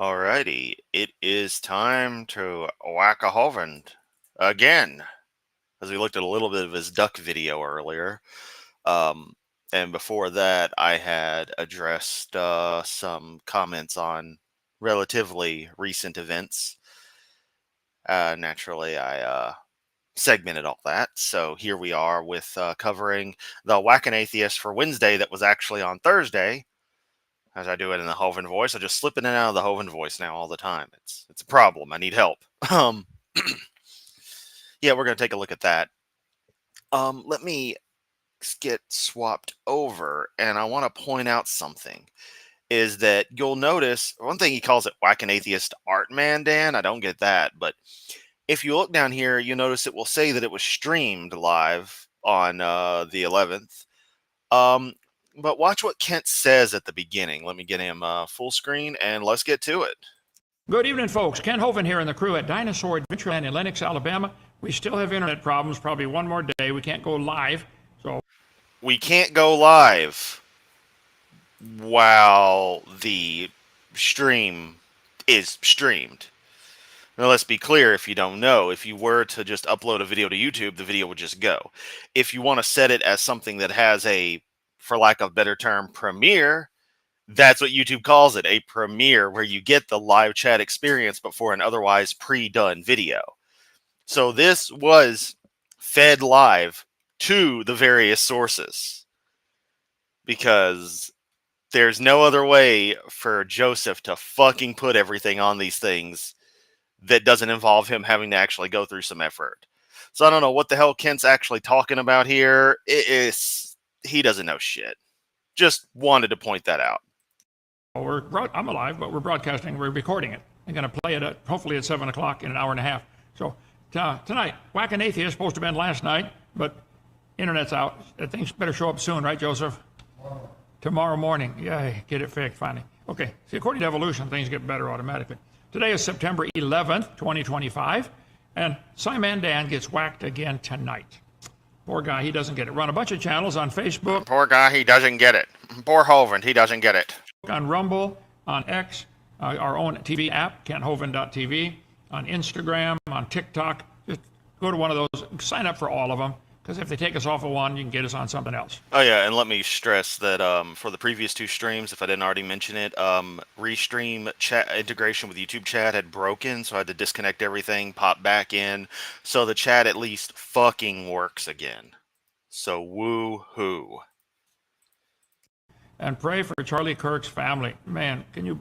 Alrighty, it is time to whack a Hovind again, as we looked at a little bit of his duck video earlier. Um, and before that, I had addressed some comments on relatively recent events. Naturally, I segmented all that. So here we are with covering the Whack an Atheist for Wednesday that was actually on Thursday. As I do it in the Hovind voice, I just slip in and out of the Hovind voice now all the time. It's a problem. I need help. Um, yeah, we're gonna take a look at that. Let me get swapped over, and I want to point out something. Is that you'll notice one thing he calls it Whack an Atheist Art Man, Dan? I don't get that, but if you look down here, you notice it will say that it was streamed live on the 11th. But watch what Kent says at the beginning. Let me get him full screen, and let's get to it. Good evening, folks. Ken Hovind here and the crew at Dinosaur Adventureland in Lenox, Alabama. We still have internet problems, probably one more day. We can't go live, so... We can't go live while the stream is streamed. Now, let's be clear, if you don't know, if you were to just upload a video to YouTube, the video would just go. If you want to set it as something that has a, for lack of a better term, premiere, that's what YouTube calls it, a premiere, where you get the live chat experience before an otherwise pre-done video. So this was fed live to the various sources, because there's no other way for Joseph to fucking put everything on these things that doesn't involve him having to actually go through some effort. So I don't know what the hell Kent's actually talking about here. He doesn't know shit. Just wanted to point that out. I'm alive, but we're broadcasting, we're recording it. I'm going to play it hopefully at 7 o'clock in an hour and a half. So tonight, Whack an Atheist supposed to have been last night, but internet's out. Things better show up soon, right, Joseph? Tomorrow morning. Yay, get it fixed finally. Okay, see, according to evolution, things get better automatically. Today is September 11th, 2025, and Simon Dan gets whacked again tonight. Poor guy, he doesn't get it. Run a bunch of channels on Facebook. Poor guy, he doesn't get it. Poor Hovind, he doesn't get it. On Rumble, on X, our own TV app, kenthovind.tv, on Instagram, on TikTok. Just go to one of those, sign up for all of them, because if they take us off of one, you can get us on something else. Oh yeah, and let me stress that for the previous two streams, if I didn't already mention it, Restream chat integration with YouTube chat had broken, so I had to disconnect everything, pop back in, so the chat at least fucking works again. So woo-hoo. And pray for Charlie Kirk's family. Man, can you...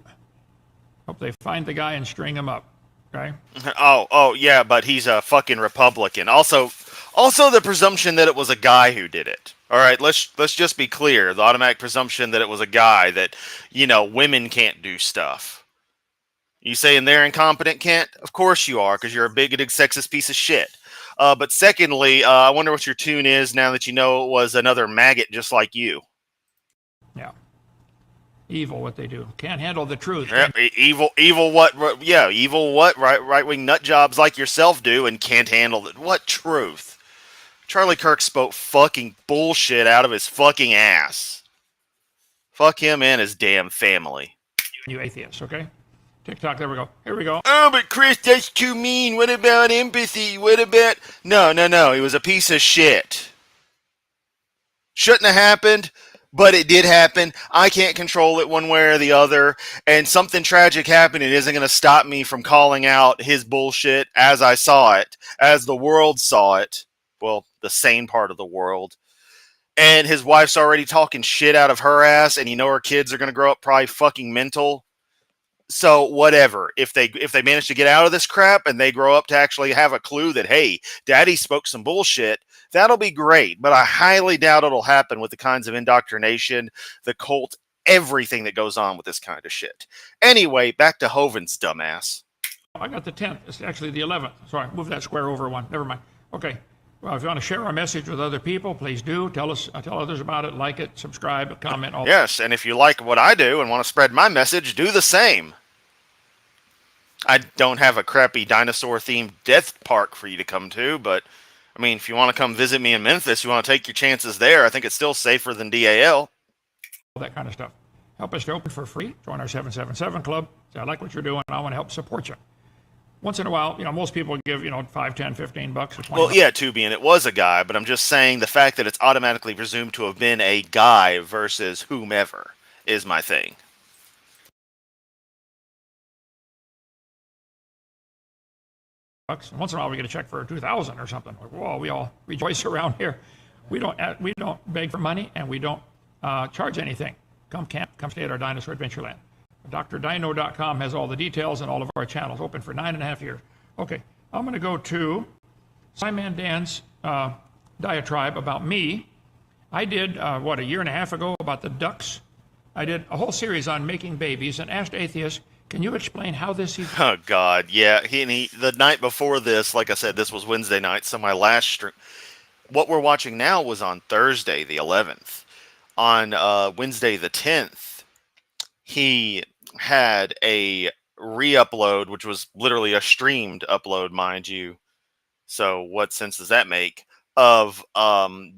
Hope they find the guy and string him up, okay? Oh yeah, but he's a fucking Republican. Also the presumption that it was a guy who did it. All right, let's just be clear. The automatic presumption that it was a guy, that, you know, women can't do stuff. You saying they're incompetent, Kent? Of course you are, because you're a bigoted, sexist piece of shit. But secondly, I wonder what your tune is now that you know it was another maggot just like you. Yeah. Evil, what they do. Can't handle the truth. Yep, evil what? Yeah, evil what? Right-wing nut jobs like yourself do and can't handle it. What truth? Charlie Kirk spoke fucking bullshit out of his fucking ass. Fuck him and his damn family. You atheists, okay? TikTok, there we go. Here we go. Oh, but Chris, that's too mean. What about empathy? What about... No. He was a piece of shit. Shouldn't have happened, but it did happen. I can't control it one way or the other. And something tragic happened. It isn't going to stop me from calling out his bullshit as I saw it, as the world saw it. Well, the sane part of the world. And his wife's already talking shit out of her ass, and you know her kids are going to grow up probably fucking mental. So whatever. If they manage to get out of this crap and they grow up to actually have a clue that, hey, daddy spoke some bullshit, that'll be great. But I highly doubt it'll happen with the kinds of indoctrination, the cult, everything that goes on with this kind of shit. Anyway, back to Hovind's dumbass. I got the 10th. It's actually the 11th. Sorry, move that square over one. Never mind. Okay. Well, if you want to share our message with other people, please do. Tell others about it, like it, subscribe, comment. All yes, and if you like what I do and want to spread my message, do the same. I don't have a crappy dinosaur-themed death park for you to come to, but, I mean, if you want to come visit me in Memphis, you want to take your chances there, I think it's still safer than DAL. That kind of stuff. help us to open for free. Join our 777 Club. Say, I like what you're doing. I want to help support you. Once in a while, most people give, 5, 10, 15 bucks or 20 Well, bucks. yeah, Tubi, and it was a guy, but I'm just saying the fact that it's automatically presumed to have been a guy versus whomever is my thing. Bucks. And once in a while, we get a check for 2,000 or something. Like, whoa, we all rejoice around here. We don't beg for money, and we don't charge anything. Come camp, come stay at our Dinosaur Adventureland. DrDino.com has all the details and all of our channels, open for 9.5 years. Okay, I'm going to go to Simon Dan's diatribe about me. I did, a year and a half ago about the ducks. I did a whole series on making babies and asked atheists, can you explain how this is? Oh, God, yeah. The night before this, like I said, this was Wednesday night, so my last stream. What we're watching now was on Thursday, the 11th. On Wednesday, the 10th, he had a re-upload, which was literally a streamed upload, mind you. So what sense does that make? Of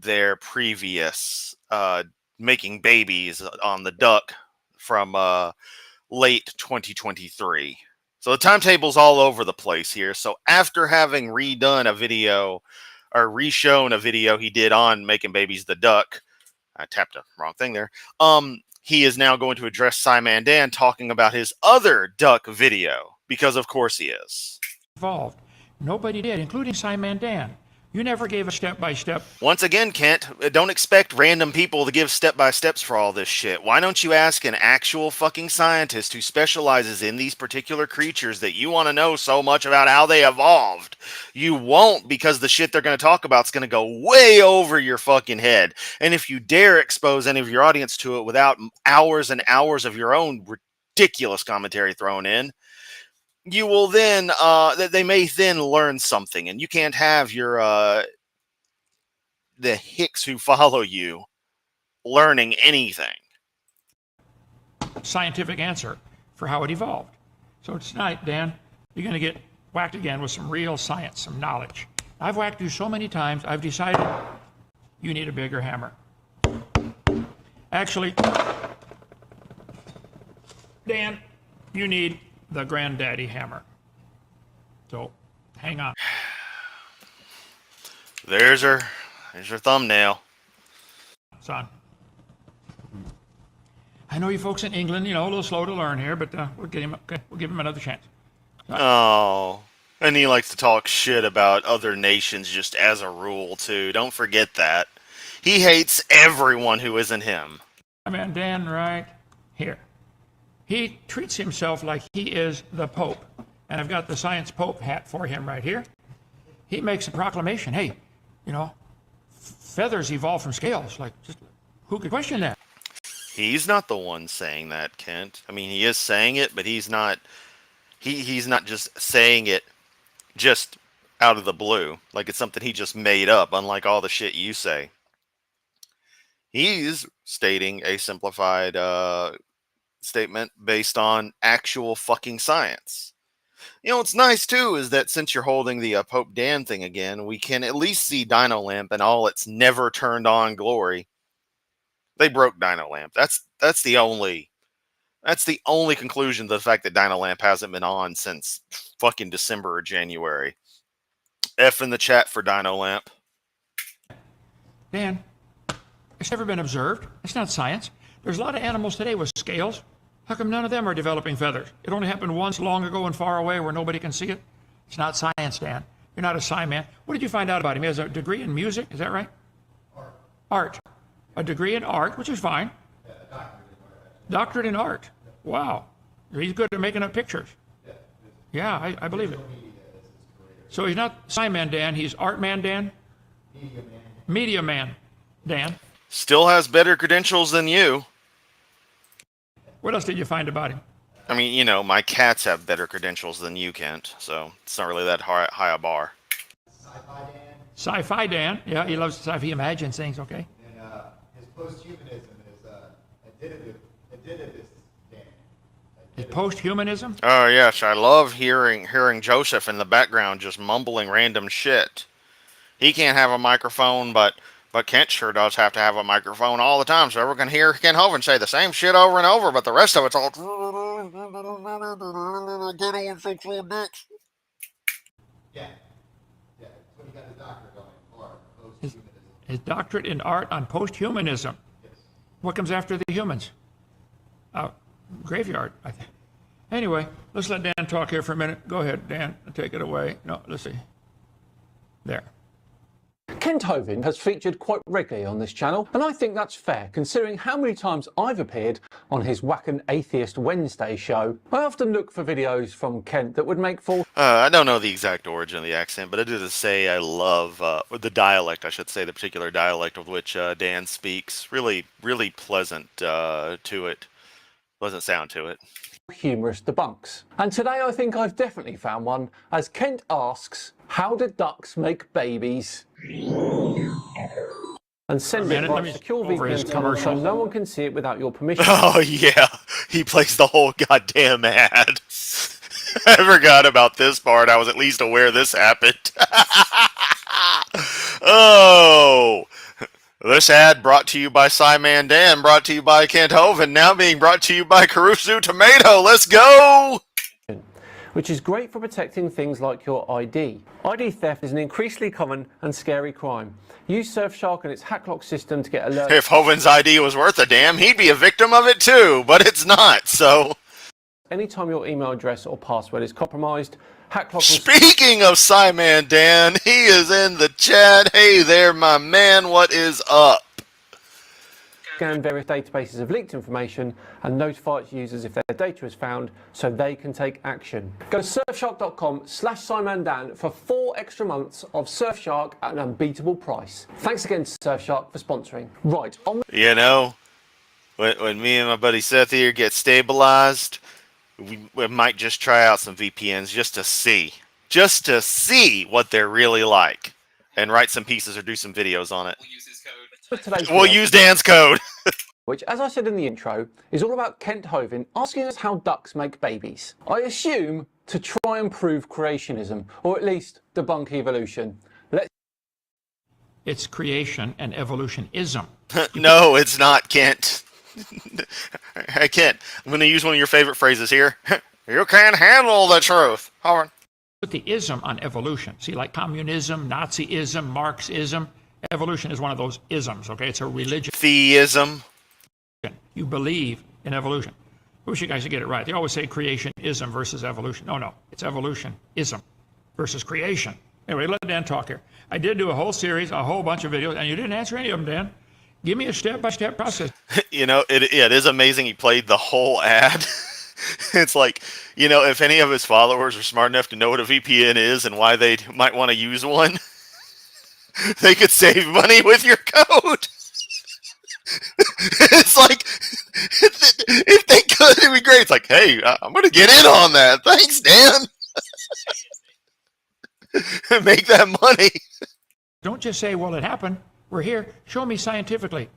their previous making babies on the duck from late 2023. So the timetable's all over the place here. So after having redone a video or reshown a video he did on making babies the duck, I tapped the wrong thing there. He is now going to address Simon Dan talking about his other duck video, because of course he is. Involved. Nobody did, including Simon Dan. You never gave a step-by-step. Once again, Kent, don't expect random people to give step-by-steps for all this shit. Why don't you ask an actual fucking scientist who specializes in these particular creatures that you want to know so much about how they evolved? You won't, because the shit they're going to talk about is going to go way over your fucking head. And if you dare expose any of your audience to it without hours and hours of your own ridiculous commentary thrown in, you will then, they may then learn something, and you can't have your, the hicks who follow you learning anything. Scientific answer for how it evolved. So tonight, Dan, you're going to get whacked again with some real science, some knowledge. I've whacked you so many times, I've decided you need a bigger hammer. Actually, Dan, you need the granddaddy hammer. So, hang on. There's her thumbnail. Son. I know you folks in England, a little slow to learn here, but we'll give him another chance. Oh, and he likes to talk shit about other nations just as a rule, too. Don't forget that. He hates everyone who isn't him. I mean, Dan, right here. He treats himself like he is the Pope. And I've got the Science Pope hat for him right here. He makes a proclamation. Hey, feathers evolve from scales. Like, just who could question that? He's not the one saying that, Kent. I mean, he is saying it, but he's not just saying it just out of the blue. Like it's something he just made up, unlike all the shit you say. He's stating a simplified statement based on actual fucking science. What's nice too is that since you're holding the Pope Dan thing again, we can at least see Dino Lamp in all its never turned on glory. They broke Dino Lamp. That's the only conclusion to the fact that Dino Lamp hasn't been on since fucking December or January. F in the chat for Dino Lamp. Dan, it's never been observed. It's not science. There's a lot of animals today with scales. How come none of them are developing feathers? It only happened once long ago and far away where nobody can see it. It's not science, Dan. You're not a sci man. What did you find out about him? He has a degree in music, is that right? Art. A degree in art, which is fine. Yeah, a doctorate in art. Wow. He's good at making up pictures. Yeah, I believe it. So he's not sci man Dan, he's art man Dan? Media man Dan. Still has better credentials than you. What else did you find about him? I mean, my cats have better credentials than you, Kent, so it's not really that high a bar. Sci-fi Dan. Yeah, he loves sci-fi. He imagines things, okay? And his post-humanism is additivist Dan. His post-humanism? Oh, yes, I love hearing Joseph in the background just mumbling random shit. He can't have a microphone, but But Kent sure does have to have a microphone all the time, so everyone can hear Kent Hovind say the same shit over and over, but the rest of it's all... Good old sexual dicks. Yeah. Yeah. That's when he got his doctorate on art, post-humanism. His doctorate in art on post-humanism. Yes. What comes after the humans? Graveyard, I think. Anyway, let's let Dan talk here for a minute. Go ahead, Dan. Take it away. No, let's see. There. Kent Hovind has featured quite regularly on this channel, and I think that's fair considering how many times I've appeared on his Whackin' Atheist Wednesday show. I often look for videos from Kent that would make for... I don't know the exact origin of the accent, but I do to say I love the dialect, I should say, the particular dialect of which Dan speaks. Really, really pleasant to it. Pleasant sound to it. Humorous debunks. And today I think I've definitely found one, as Kent asks, how do ducks make babies? And send it by secure VPN tunnel so no one can see it without your permission. Oh yeah, he plays the whole goddamn ad. I forgot about this part. I was at least aware this happened. Oh, this ad brought to you by Simon Dan, brought to you by Kent Hovind, now being brought to you by Caruso Tomato. Let's go! Which is great for protecting things like your ID. ID theft is an increasingly common and scary crime. Use Surfshark and its hacklock system to get alerts. If Hovind's ID was worth a damn, he'd be a victim of it too, but it's not, so... Anytime your email address or password is compromised, hacklock will... Speaking of Simon Dan, he is in the chat. Hey there, my man, what is up? Scan various databases of leaked information and notify its users if their data is found so they can take action. Go to surfshark.com/SimonDan for 4 extra months of Surfshark at an unbeatable price. Thanks again to Surfshark for sponsoring. Right, on... You know, when me and my buddy Seth here get stabilized, we might just try out some VPNs just to see what they're really like, and write some pieces or do some videos on it. We'll use Dan's code. Which, as I said in the intro, is all about Kent Hovind asking us how ducks make babies. I assume to try and prove creationism, or at least debunk evolution. It's creation and evolutionism. No, it's not, Kent. Hey, Kent, I'm going to use one of your favorite phrases here. You can't handle the truth. Hold on. Put the ism on evolution. See, like communism, Nazism, Marxism. Evolution is one of those isms, okay? It's a religion. Theism. You believe in evolution. I wish you guys would get it right. They always say creationism versus evolution. No, it's evolutionism versus creation. Anyway, let Dan talk here. I did do a whole series, a whole bunch of videos, and you didn't answer any of them, Dan. Give me a step-by-step process. You know, it is amazing he played the whole ad. It's like, you know, if any of his followers are smart enough to know what a VPN is and why they might want to use one, they could save money with your code. It's like, if they could, it'd be great. It's like, hey, I'm going to get in on that. Thanks, Dan. Make that money. Don't just say, well, it happened. We're here. Show me scientifically.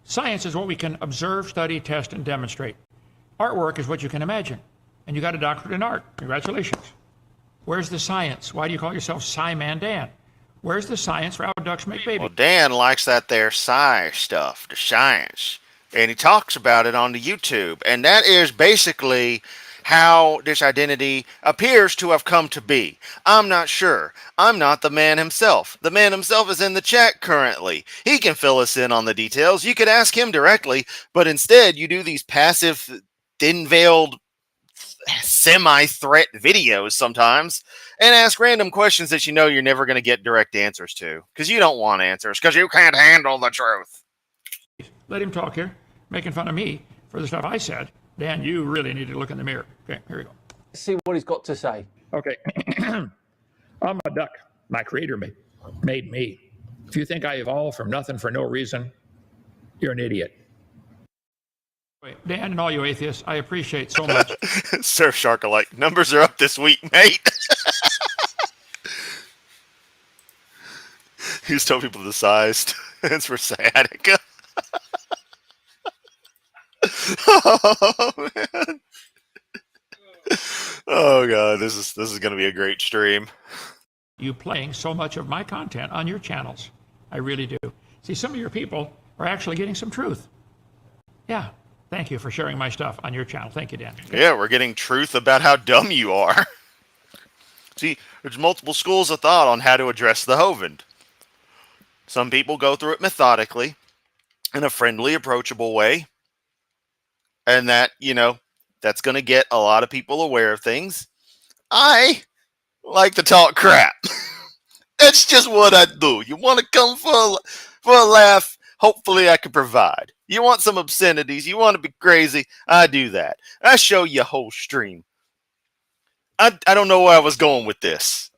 Science is what we can observe, study, test, and demonstrate. Artwork is what you can imagine. And you got a doctorate in art. Congratulations. Where's the science? Why do you call yourself Simon Dan? Where's the science for how ducks make babies? Well, Dan likes that there sci stuff, the science. And he talks about it on the YouTube. And that is basically how this identity appears to have come to be. I'm not sure. I'm not the man himself. The man himself is in the chat currently. He can fill us in on the details. You could ask him directly, but instead you do these passive, thin-veiled, semi-threat videos sometimes and ask random questions that you know you're never going to get direct answers to because you don't want answers because you can't handle the truth. Let him talk here, making fun of me for the stuff I said. Dan, you really need to look in the mirror. Okay, here we go. Let's see what he's got to say. Okay. I'm a duck. My creator made me. If you think I evolved from nothing for no reason, you're an idiot. Dan and all you atheists, I appreciate so much. Surfshark alike. Numbers are up this week, mate. He's telling people the size. It's for sciatica. Oh man. Oh god, this is going to be a great stream. You playing so much of my content on your channels. I really do. See, some of your people are actually getting some truth. Yeah. Thank you for sharing my stuff on your channel. Thank you, Dan. Yeah, we're getting truth about how dumb you are. See, there's multiple schools of thought on how to address the Hovind. Some people go through it methodically, in a friendly, approachable way. And that, that's going to get a lot of people aware of things. I like to talk crap. That's just what I do. You want to come for a laugh? Hopefully I can provide. You want some obscenities? You want to be crazy? I do that. I show you a whole stream. I don't know where I was going with this.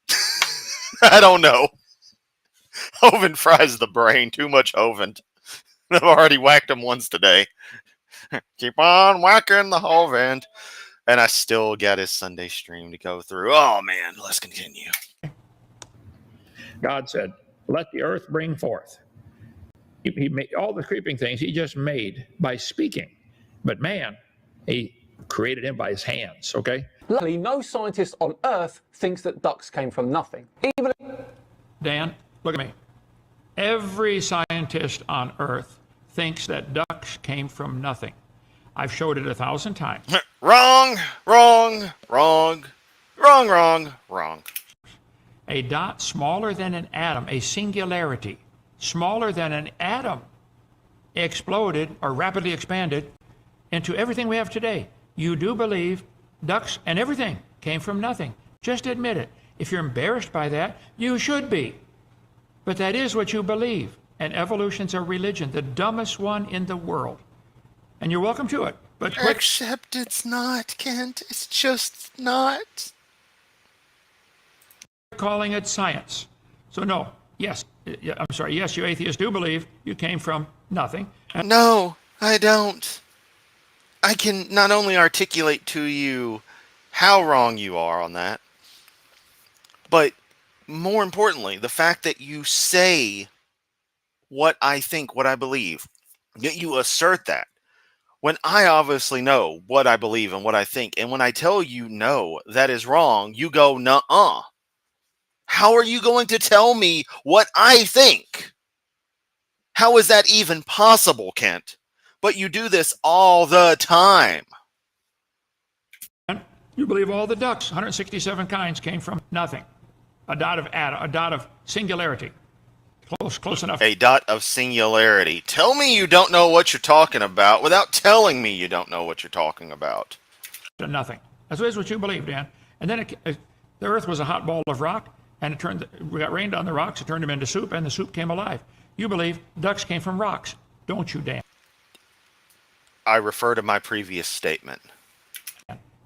I don't know. Hovind fries the brain. Too much Hovind. I've already whacked him once today. Keep on whacking the Hovind. And I still got his Sunday stream to go through. Oh, man. Let's continue. God said, let the earth bring forth. He made all the creeping things he just made by speaking. But man, he created him by his hands, okay? Luckily, no scientist on Earth thinks that ducks came from nothing. Even Dan, look at me. Every scientist on Earth thinks that ducks came from nothing. I've showed it 1,000 times. Wrong, wrong, wrong, wrong, wrong, wrong. A dot smaller than an atom, a singularity, smaller than an atom, exploded or rapidly expanded into everything we have today. You do believe ducks and everything came from nothing. Just admit it. If you're embarrassed by that, you should be. But that is what you believe. And evolution's a religion, the dumbest one in the world. And you're welcome to it. But Except it's not, Kent. It's just not. Calling it science. So no, yes, I'm sorry, yes, you atheists do believe you came from nothing. No, I don't. I can not only articulate to you how wrong you are on that, but more importantly, the fact that you say what I think, what I believe, yet you assert that. When I obviously know what I believe and what I think, and when I tell you no, that is wrong, you go, nuh-uh. How are you going to tell me what I think? How is that even possible, Kent? But you do this all the time. You believe all the ducks, 167 kinds, came from nothing. A dot of atom, a dot of singularity. Close enough. A dot of singularity. Tell me you don't know what you're talking about without telling me you don't know what you're talking about. Nothing. That's what you believe, Dan. And then the earth was a hot ball of rock, and we got rained on the rocks, it turned them into soup, and the soup came alive. You believe ducks came from rocks, don't you, Dan? I refer to my previous statement.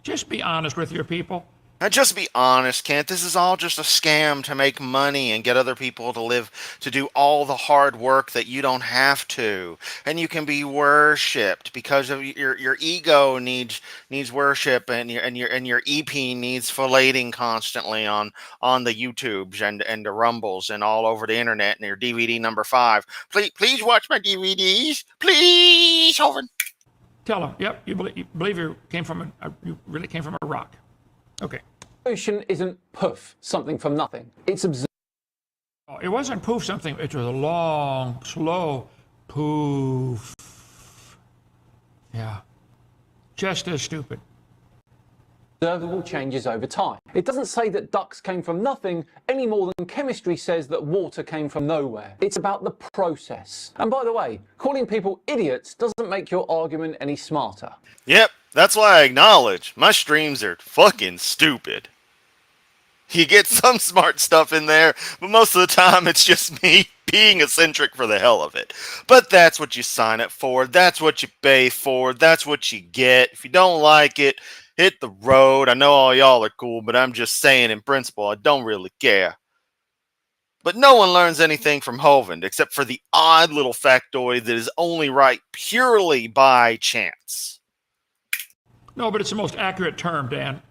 Just be honest with your people. Now, just be honest, Kent. This is all just a scam to make money and get other people to do all the hard work that you don't have to, and you can be worshipped because of your ego needs worship, and your EP needs filleting constantly on the YouTubes and the Rumbles and all over the internet, and your DVD number 5. Please watch my DVDs, please, Hovind. Tell them, yep, you believe you really came from a rock. Okay. evolution isn't poof, something from nothing. It's observed. It wasn't poof something, it was a long, slow poof. Yeah. Just as stupid. Observable changes over time. It doesn't say that ducks came from nothing any more than chemistry says that water came from nowhere. It's about the process. And by the way, calling people idiots doesn't make your argument any smarter. Yep, that's why I acknowledge my streams are fucking stupid. You get some smart stuff in there, but most of the time it's just me being eccentric for the hell of it. But that's what you sign up for. That's what you pay for. That's what you get. If you don't like it, hit the road. I know all y'all are cool, but I'm just saying in principle, I don't really care. But no one learns anything from Hovind except for the odd little factoid that is only right purely by chance. No, but it's the most accurate term, Dan.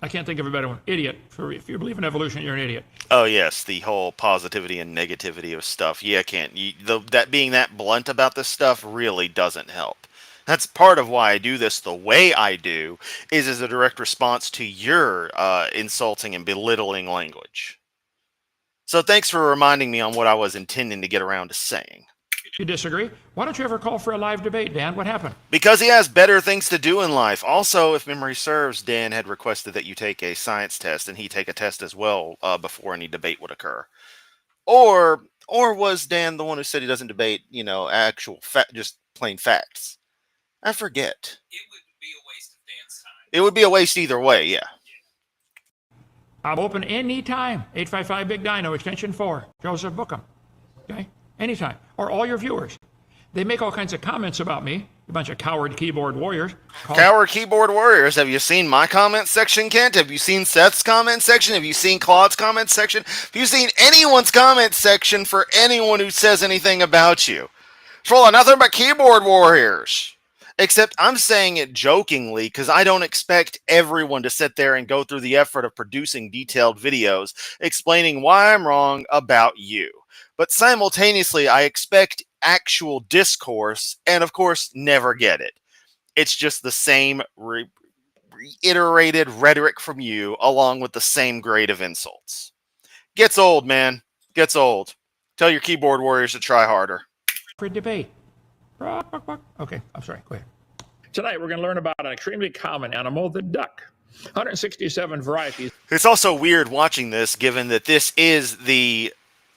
I can't think of a better one. Idiot. If you believe in evolution, you're an idiot. Oh yes, the whole positivity and negativity of stuff. Yeah, that being that blunt about this stuff really doesn't help. That's part of why I do this the way I do, is as a direct response to your insulting and belittling language. So thanks for reminding me on what I was intending to get around to saying. You disagree? Why don't you ever call for a live debate, Dan? What happened? Because he has better things to do in life. Also, if memory serves, Dan had requested that you take a science test and he take a test as well before any debate would occur. Or was Dan the one who said he doesn't debate, actual just plain facts? I forget. It would be a waste of Dan's time. It would be a waste either way, yeah. I'm open anytime. 855 Big Dino, extension 4. Joseph Bookham. Okay? Anytime. Or all your viewers. They make all kinds of comments about me. A bunch of coward keyboard warriors. Coward keyboard warriors. Have you seen my comment section, Kent? Have you seen Seth's comment section? Have you seen Claude's comment section? Have you seen anyone's comment section for anyone who says anything about you? It's full of nothing but keyboard warriors. Except I'm saying it jokingly because I don't expect everyone to sit there and go through the effort of producing detailed videos explaining why I'm wrong about you. But simultaneously, I expect actual discourse and, of course, never get it. It's just the same reiterated rhetoric from you along with the same grade of insults. Gets old, man. Gets old. Tell your keyboard warriors to try harder. For debate. Okay, I'm sorry. Go ahead. Tonight we're going to learn about an extremely common animal, the duck. 167 varieties. It's also weird watching this, given that this is the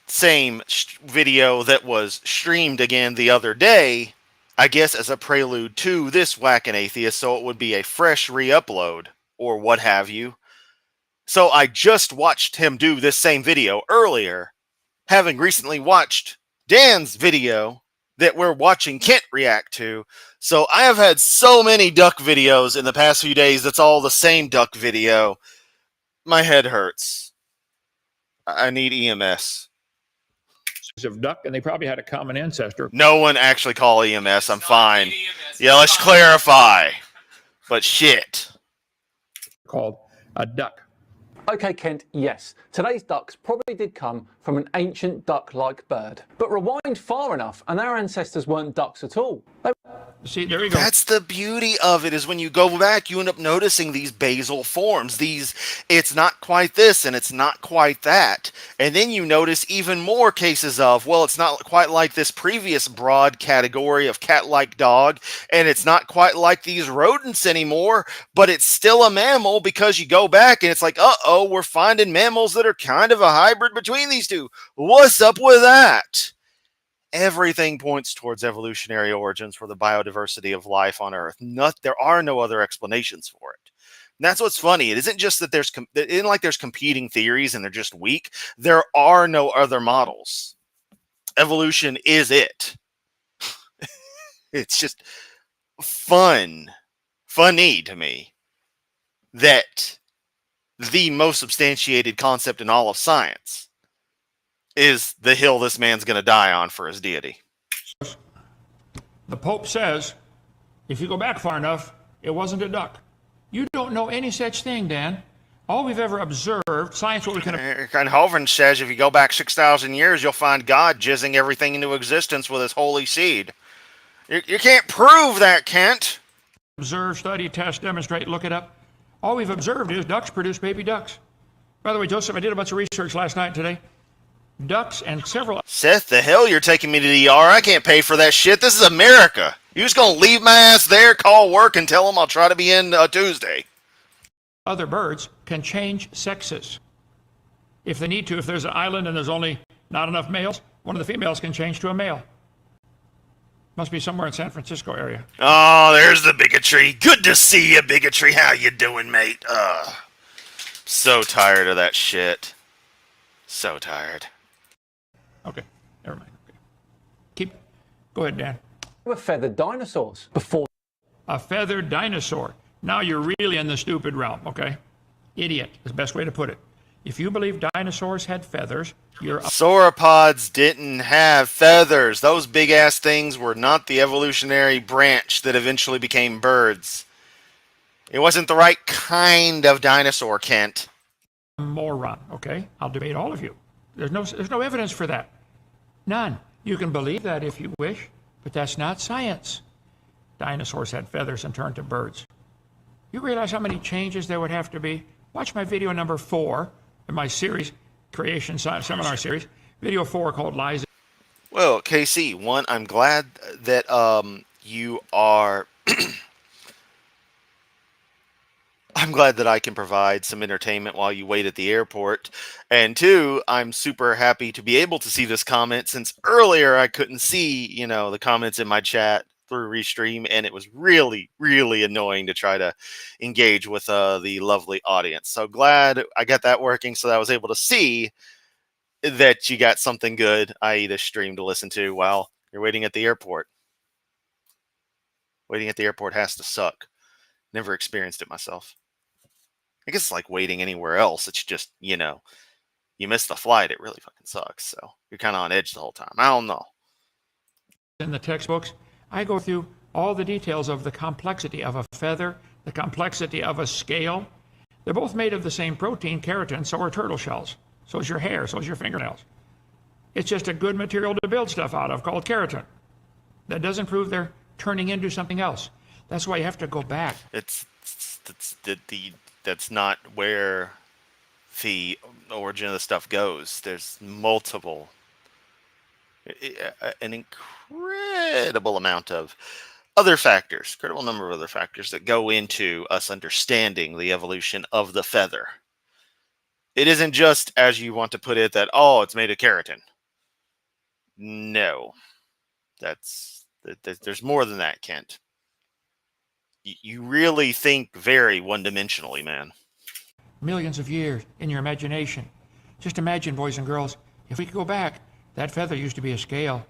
same video that was streamed again the other day, I guess as a prelude to this Whackin' Atheist, so it would be a fresh re-upload, or what have you. So I just watched him do this same video earlier, having recently watched Dan's video that we're watching Kent react to. So I have had so many duck videos in the past few days that's all the same duck video. My head hurts. I need EMS. Of duck, and they probably had a common ancestor. No one actually call EMS. I'm fine. Yeah, let's clarify. But shit. Called a duck. Okay, Kent, yes. Today's ducks probably did come from an ancient duck-like bird. But rewind far enough, and our ancestors weren't ducks at all. See, there you go. That's the beauty of it, is when you go back, you end up noticing these basal forms. It's not quite this, and it's not quite that. And then you notice even more cases of, well, it's not quite like this previous broad category of cat-like dog, and it's not quite like these rodents anymore, but it's still a mammal because you go back and it's like, uh-oh, we're finding mammals that are kind of a hybrid between these two. What's up with that? Everything points towards evolutionary origins for the biodiversity of life on Earth. There are no other explanations for it. And that's what's funny. It isn't just that it isn't like there's competing theories and they're just weak. There are no other models. Evolution is it. It's just funny to me that the most substantiated concept in all of science is the hill this man's going to die on for his deity. The Pope says, if you go back far enough, it wasn't a duck. You don't know any such thing, Dan. All we've ever observed, science, what we can... And Hovind says if you go back 6,000 years, you'll find God jizzing everything into existence with his holy seed. You can't prove that, Kent. Observe, study, test, demonstrate, look it up. All we've observed is ducks produce baby ducks. By the way, Joseph, I did a bunch of research last night and today. Ducks and several... Seth, the hell you're taking me to the ER? I can't pay for that shit. This is America. You just gonna leave my ass there, call work, and tell them I'll try to be in Tuesday? Other birds can change sexes. If they need to, if there's an island and there's only not enough males, one of the females can change to a male. Must be somewhere in San Francisco area. Oh, there's the bigotry. Good to see you, bigotry. How you doing, mate? So tired of that shit. So tired. Okay, never mind. Okay. Go ahead, Dan. Were feathered dinosaurs before. A feathered dinosaur. Now you're really in the stupid realm, okay? Idiot is the best way to put it. If you believe dinosaurs had feathers, you're... Sauropods didn't have feathers. Those big-ass things were not the evolutionary branch that eventually became birds. It wasn't the right kind of dinosaur, Kent. Moron, okay? I'll debate all of you. There's no evidence for that. None. You can believe that if you wish, but that's not science. Dinosaurs had feathers and turned to birds. You realize how many changes there would have to be? Watch my video number 4 in my series, Creation Seminar Series. Video 4 called Lies. Well, KC, one, I'm glad that you are. I'm glad that I can provide some entertainment while you wait at the airport. And two, I'm super happy to be able to see this comment since earlier I couldn't see, the comments in my chat through Restream, and it was really, really annoying to try to engage with the lovely audience. So glad I got that working so that I was able to see that you got something good, i.e. this stream to listen to while you're waiting at the airport. Waiting at the airport has to suck. Never experienced it myself. I guess it's like waiting anywhere else. It's just, you miss the flight. It really fucking sucks. So you're kind of on edge the whole time. I don't know. In the textbooks, I go through all the details of the complexity of a feather, the complexity of a scale. They're both made of the same protein, keratin, so are turtle shells. So is your hair, so is your fingernails. It's just a good material to build stuff out of called keratin. That doesn't prove they're turning into something else. That's why you have to go back. That's not where the origin of the stuff goes. There's an incredible amount of other factors, incredible number of other factors that go into us understanding the evolution of the feather. It isn't just, as you want to put it, that, it's made of keratin. No. There's more than that, Kent. You really think very one-dimensionally, man. Millions of years in your imagination. Just imagine, boys and girls, if we could go back, that feather used to be a scale.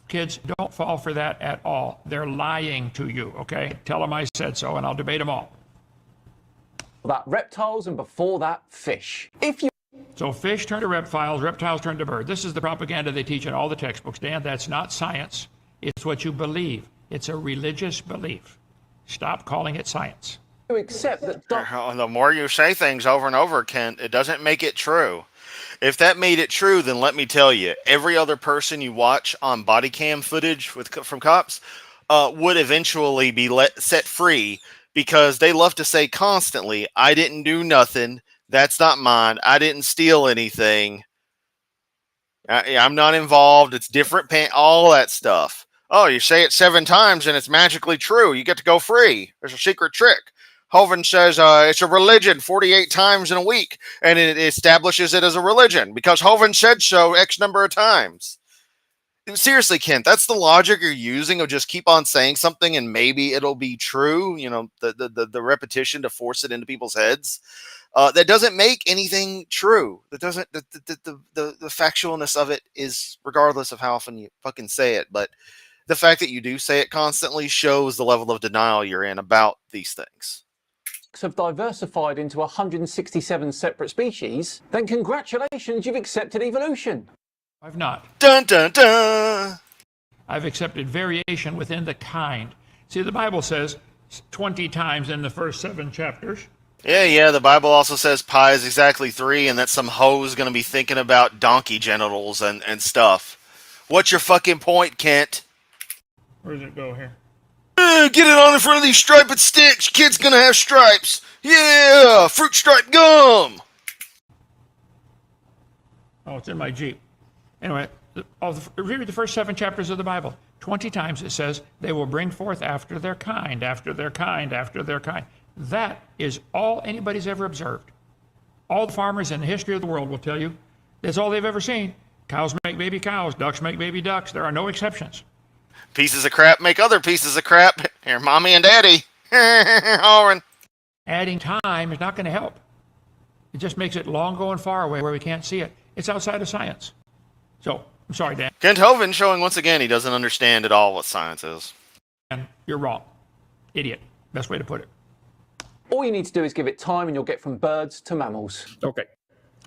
Kids, don't fall for that at all. They're lying to you, okay? Tell them I said so, and I'll debate them all. That reptiles, and before that, fish. So fish turn to reptiles turn to birds. This is the propaganda they teach in all the textbooks. Dan, that's not science. It's what you believe. It's a religious belief. Stop calling it science. You accept that the more you say things over and over, Kent, it doesn't make it true. If that made it true, then let me tell you, every other person you watch on body cam footage from cops would eventually be set free, because they love to say constantly, I didn't do nothing. That's not mine. I didn't steal anything. I'm not involved. It's different all that stuff. Oh, you say it 7 times and it's magically true. You get to go free. There's a secret trick. Hovind says it's a religion 48 times in a week, and it establishes it as a religion because Hovind said so X number of times. Seriously, Kent, that's the logic you're using of just keep on saying something and maybe it'll be true. The repetition to force it into people's heads. That doesn't make anything true. That doesn't. The factualness of it is regardless of how often you fucking say it, but the fact that you do say it constantly shows the level of denial you're in about these things. have diversified into 167 separate species, then congratulations, you've accepted evolution. I've not. Dun dun dun. I've accepted variation within the kind. See, the Bible says 20 times in the first 7 chapters. Yeah, the Bible also says pi is exactly 3 and that some hoe's going to be thinking about donkey genitals and stuff. What's your fucking point, Kent? Where does it go here? Get it on in front of these striped sticks. Kid's going to have stripes. Yeah, fruit stripe gum. Oh, it's in my Jeep. Anyway, read the first 7 chapters of the Bible. 20 times it says, they will bring forth after their kind, after their kind, after their kind. That is all anybody's ever observed. All the farmers in the history of the world will tell you that's all they've ever seen. Cows make baby cows. Ducks make baby ducks. There are no exceptions. Pieces of crap make other pieces of crap. Here, mommy and daddy. Horan. Adding time is not going to help. It just makes it long going far away where we can't see it. It's outside of science. So, I'm sorry, Dan. Kent Hovind showing once again he doesn't understand at all what science is. And you're wrong. Idiot. Best way to put it. All you need to do is give it time and you'll get from birds to mammals. Okay.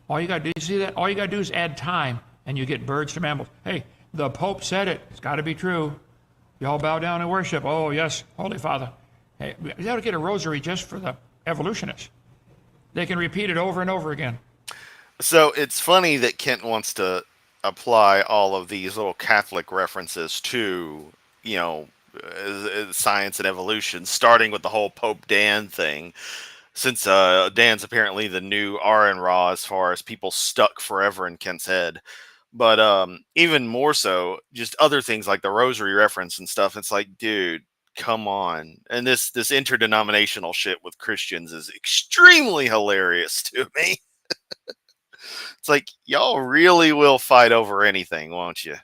All you got to do, you see that? All you got to do is add time and you get birds to mammals. Hey, the Pope said it. It's got to be true. You all bow down and worship. Oh, yes, Holy Father. Hey, you got to get a rosary just for the evolutionists. They can repeat it over and over again. So it's funny that Kent wants to apply all of these little Catholic references to, science and evolution, starting with the whole Pope Dan thing, since Dan's apparently the new Aaron Ra as far as people stuck forever in Kent's head. But even more so, just other things like the rosary reference and stuff. It's like, dude, come on. And this interdenominational shit with Christians is extremely hilarious to me. It's like, y'all really will fight over anything, won't you?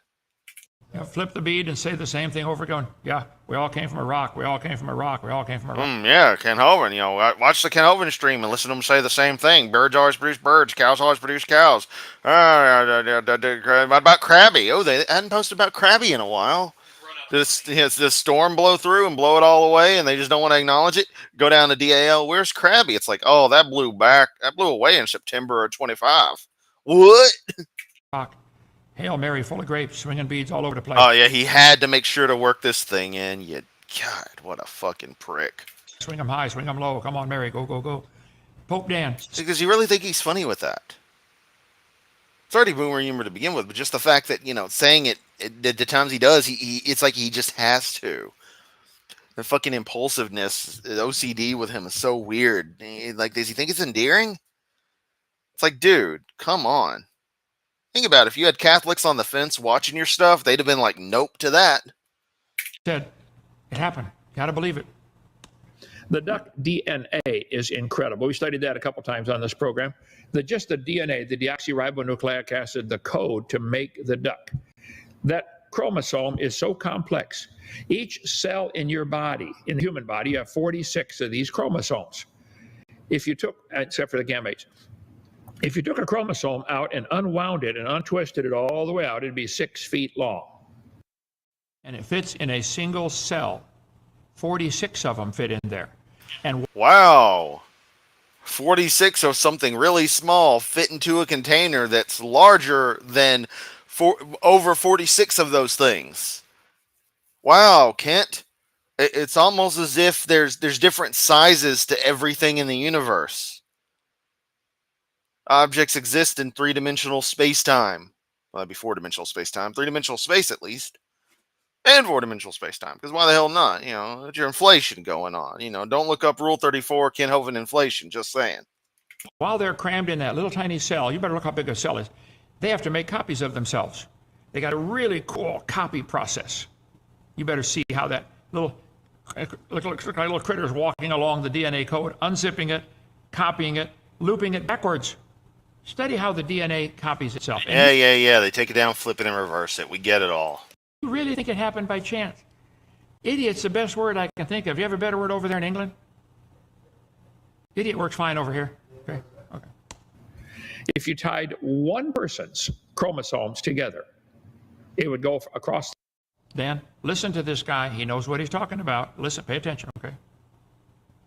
Flip the bead and say the same thing over again. Yeah, we all came from Iraq. We all came from Iraq. We all came from Iraq. Yeah, Ken Hovind. Watch the Ken Hovind stream and listen to them say the same thing. Birds always produce birds. Cows always produce cows. What about Krabby? Oh, they hadn't posted about Krabby in a while. This storm blow through and blow it all away, and they just don't want to acknowledge it. Go down to DAL. Where's Krabby? It's like, oh, that blew away in September of 25. What? Hail Mary, full of grapes, swinging beads all over the place. Oh yeah, he had to make sure to work this thing in. God, what a fucking prick. Swing them high, swing them low. Come on, Mary, go, go, go. Pope Dan. Because you really think he's funny with that? It's already boomer humor to begin with, but just the fact that, saying it the times he does, it's like he just has to. The fucking impulsiveness, the OCD with him is so weird. Like, does he think it's endearing? It's like, dude, come on. Think about it. If you had Catholics on the fence watching your stuff, they'd have been like, nope to that. Said, it happened. Gotta believe it. The duck DNA is incredible. We studied that a couple times on this program. Just the DNA, the deoxyribonucleic acid, the code to make the duck. That chromosome is so complex. Each cell in your body, in the human body, you have 46 of these chromosomes. If you took, except for the gametes, if you took a chromosome out and unwound it and untwisted it all the way out, it'd be 6 feet long. And it fits in a single cell. 46 of them fit in there. And wow. 46 of something really small fit into a container that's larger than over 46 of those things. Wow, Kent. It's almost as if there's different sizes to everything in the universe. Objects exist in three-dimensional space-time. Well, that'd be four-dimensional space-time. Three-dimensional space, at least. And four-dimensional space-time. Because why the hell not? It's your inflation going on. Don't look up Rule 34, Ken Hovind inflation. Just saying. While they're crammed in that little tiny cell, you better look how big a cell is. They have to make copies of themselves. They got a really cool copy process. You better see how that looks like little critters walking along the DNA code, unzipping it, copying it, looping it backwards. Study how the DNA copies itself. Yeah. They take it down, flip it, and reverse it. We get it all. You really think it happened by chance? Idiot's the best word I can think of. You have a better word over there in England? Idiot works fine over here. Okay. If you tied one person's chromosomes together, it would go across. Dan, listen to this guy. He knows what he's talking about. Listen, pay attention, okay?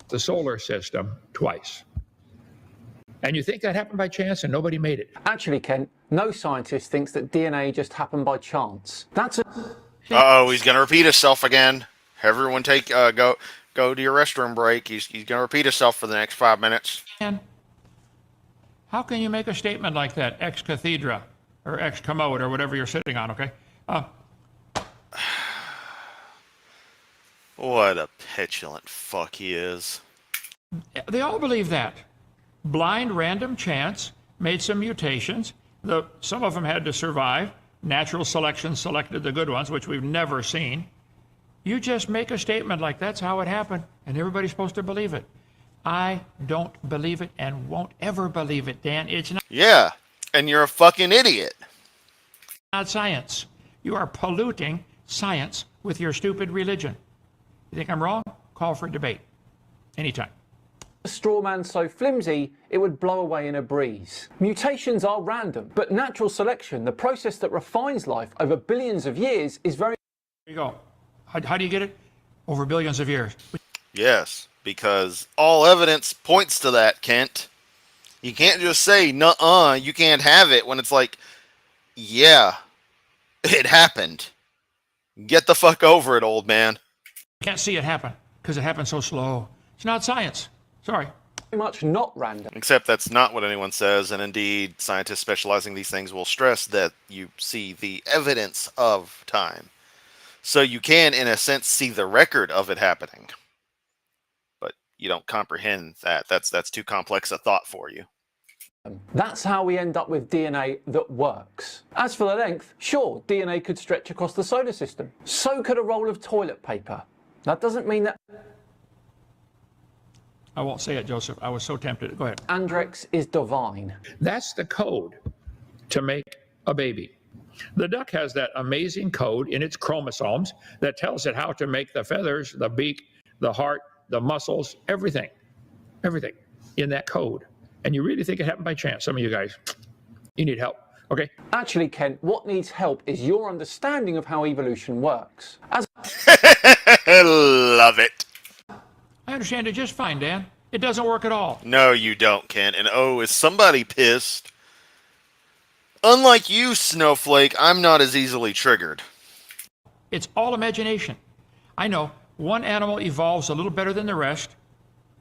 The solar system twice. And you think that happened by chance and nobody made it? Actually, Kent, no scientist thinks that DNA just happened by chance. That's a... Uh-oh, he's going to repeat himself again. Everyone go to your restroom break. He's going to repeat himself for the next 5 minutes. Dan, how can you make a statement like that, ex cathedra or ex commode or whatever you're sitting on, okay? What a petulant fuck he is. They all believe that. Blind random chance made some mutations. Some of them had to survive. Natural selection selected the good ones, which we've never seen. You just make a statement like that's how it happened, and everybody's supposed to believe it. I don't believe it and won't ever believe it, Dan. It's not. Yeah, and you're a fucking idiot. Not science. You are polluting science with your stupid religion. You think I'm wrong? Call for debate. Anytime. A straw man so flimsy it would blow away in a breeze. Mutations are random, but natural selection, the process that refines life over billions of years, is very... There you go. How do you get it? Over billions of years. Yes, because all evidence points to that, Kent. You can't just say, nuh-uh, you can't have it, when it's like, yeah, it happened. Get the fuck over it, old man. You can't see it happen, because it happened so slow. It's not science. Sorry. much not random. Except that's not what anyone says, and indeed, scientists specializing these things will stress that you see the evidence of time. So you can, in a sense, see the record of it happening. But you don't comprehend that. That's too complex a thought for you. That's how we end up with DNA that works. As for the length, sure, DNA could stretch across the solar system. So could a roll of toilet paper. That doesn't mean that I won't say it, Joseph. I was so tempted. Go ahead. Andrex is divine. That's the code to make a baby. The duck has that amazing code in its chromosomes that tells it how to make the feathers, the beak, the heart, the muscles, everything in that code. And you really think it happened by chance? Some of you guys, you need help. Okay. Actually, Kent, what needs help is your understanding of how evolution works. As Love it. I understand it just fine, Dan. It doesn't work at all. No, you don't, Ken. And oh, is somebody pissed? Unlike you, Snowflake, I'm not as easily triggered. It's all imagination. I know one animal evolves a little better than the rest.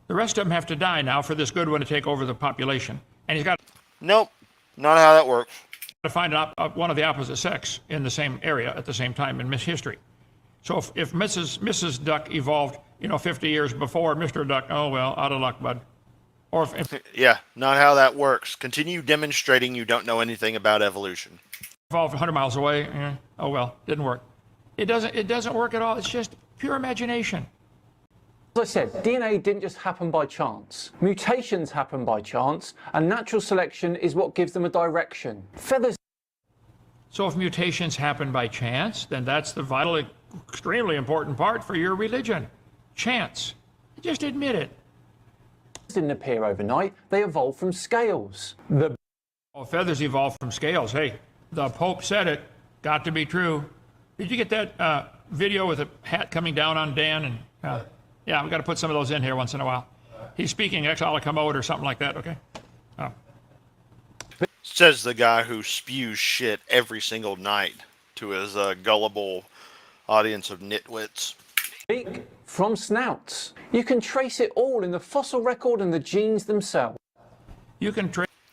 The rest of them have to die now for this good one to take over the population. And he's got Nope, not how that works. to find one of the opposite sex in the same area at the same time in history. So if Mrs. Duck evolved, 50 years before Mr. Duck, oh well, out of luck, bud. Or if Yeah, not how that works. Continue demonstrating you don't know anything about evolution. evolved 100 miles away, oh well, didn't work. It doesn't work at all. It's just pure imagination. I said, DNA didn't just happen by chance. Mutations happen by chance, and natural selection is what gives them a direction. Feathers. So if mutations happen by chance, then that's the vital, extremely important part for your religion. Chance. Just admit it. Didn't appear overnight. They evolved from scales. Feathers evolved from scales. Hey, the Pope said it. Got to be true. Did you get that video with a hat coming down on Dan? And yeah, we've got to put some of those in here once in a while. He's speaking ex ala commode or something like that, okay? Says the guy who spews shit every single night to his gullible audience of nitwits. Beak from snouts. You can trace it all in the fossil record and the genes themselves. You can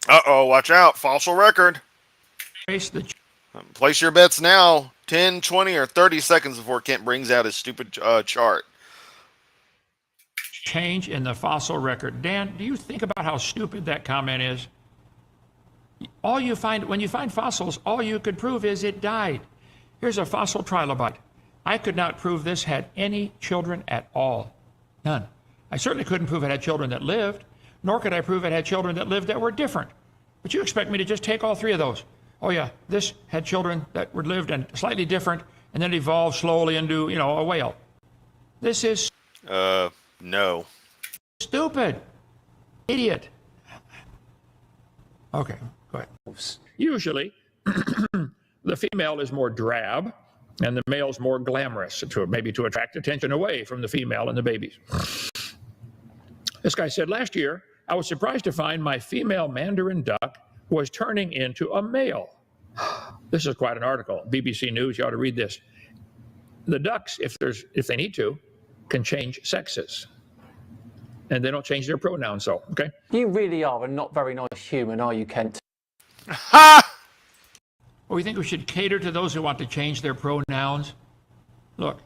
Uh-oh, watch out. Fossil record. trace the Place your bets now. 10, 20, or 30 seconds before Kent brings out his stupid chart. change in the fossil record. Dan, do you think about how stupid that comment is? All you find, when you find fossils, all you could prove is it died. Here's a fossil trilobite. I could not prove this had any children at all. None. I certainly couldn't prove it had children that lived, nor could I prove it had children that lived that were different. But you expect me to just take all three of those. Oh yeah, this had children that were lived and slightly different, and then evolved slowly into, a whale. This is No. stupid. Idiot. Okay, go ahead. Usually, the female is more drab, and the male's more glamorous, maybe to attract attention away from the female and the babies. This guy said, last year, I was surprised to find my female mandarin duck was turning into a male. This is quite an article. BBC News, you ought to read this. The ducks, if they need to, can change sexes. And they don't change their pronouns, so, okay? You really are a not very nice human, are you, Kent? Ha! Well, we think we should cater to those who want to change their pronouns. Look,